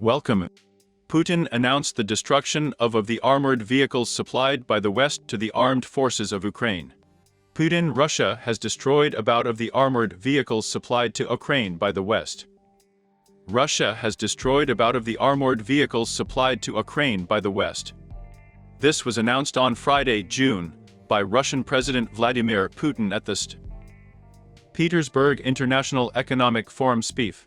Welcome. Putin announced the destruction of the armored vehicles supplied by the West to the armed forces of Ukraine. Russia has destroyed about of the armored vehicles supplied to Ukraine by the West. Russia has destroyed about of the armored vehicles supplied to Ukraine by the West. This was announced on Friday, June, by Russian President Vladimir Putin at the St. Petersburg International Economic Forum SPIEF.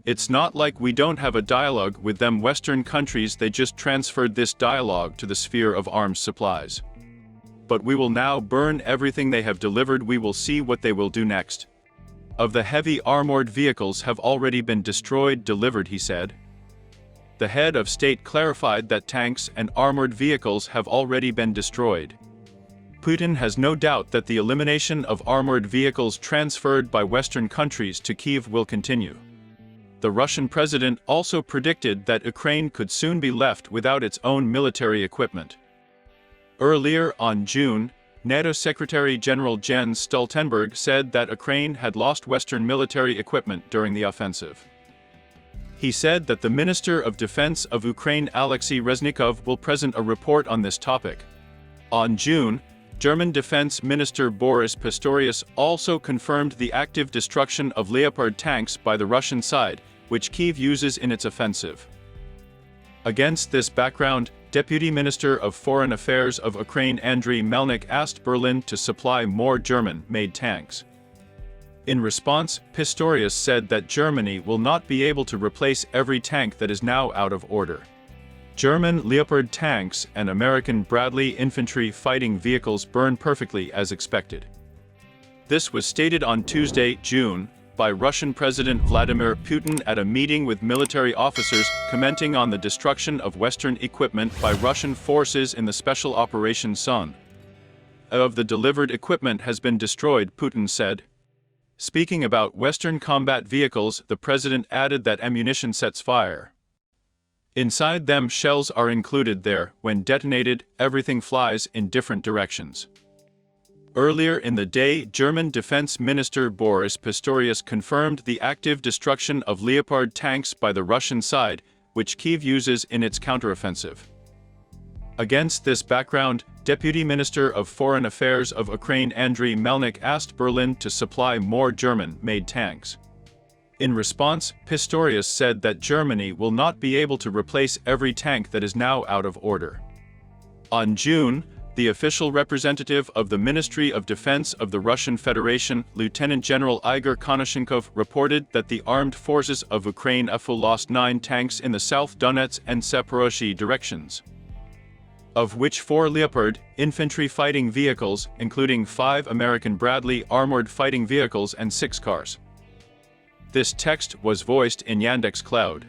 It's not like we don't have a dialogue with them Western countries, they just transferred this dialogue to the sphere of arms supplies. But we will now burn everything they have delivered, we will see what they will do next. Of the heavy armored vehicles have already been destroyed, delivered, he said. The head of state clarified that tanks and armored vehicles have already been destroyed. Putin has no doubt that the elimination of armored vehicles transferred by Western countries to Kyiv will continue. The Russian president also predicted that Ukraine could soon be left without its own military equipment. Earlier on June, NATO Secretary General Jens Stoltenberg said that Ukraine had lost Western military equipment during the offensive. He said that the Minister of Defense of Ukraine Alexei Reznikov will present a report on this topic. On June, German Defense Minister Boris Pistorius also confirmed the active destruction of Leopard tanks by the Russian side, which Kyiv uses in its offensive. Against this background, Deputy Minister of Foreign Affairs of Ukraine Andriy Melnik asked Berlin to supply more German-made tanks. In response, Pistorius said that Germany will not be able to replace every tank that is now out of order. German Leopard tanks and American Bradley infantry fighting vehicles burn perfectly as expected. This was stated on Tuesday, June, by Russian President Vladimir Putin at a meeting with military officers commenting on the destruction of Western equipment by Russian forces in the Special Operation Sun. Of the delivered equipment has been destroyed, Putin said. Speaking about Western combat vehicles, the president added that ammunition sets fire. Inside them shells are included there, when detonated, everything flies in different directions. Earlier in the day, German Defense Minister Boris Pistorius confirmed the active destruction of Leopard tanks by the Russian side, which Kyiv uses in its counteroffensive. Against this background, Deputy Minister of Foreign Affairs of Ukraine Andriy Melnik asked Berlin to supply more German-made tanks. In response, Pistorius said that Germany will not be able to replace every tank that is now out of order. On June, the official representative of the Ministry of Defense of the Russian Federation, Lieutenant General Igor Konashenkov, reported that the armed forces of Ukraine have lost 9 tanks in the South Donetsk and Zaporozhye directions, of which 4 Leopard infantry fighting vehicles, including 5 American Bradley armored fighting vehicles and 6 cars. This text was voiced in Yandex Cloud.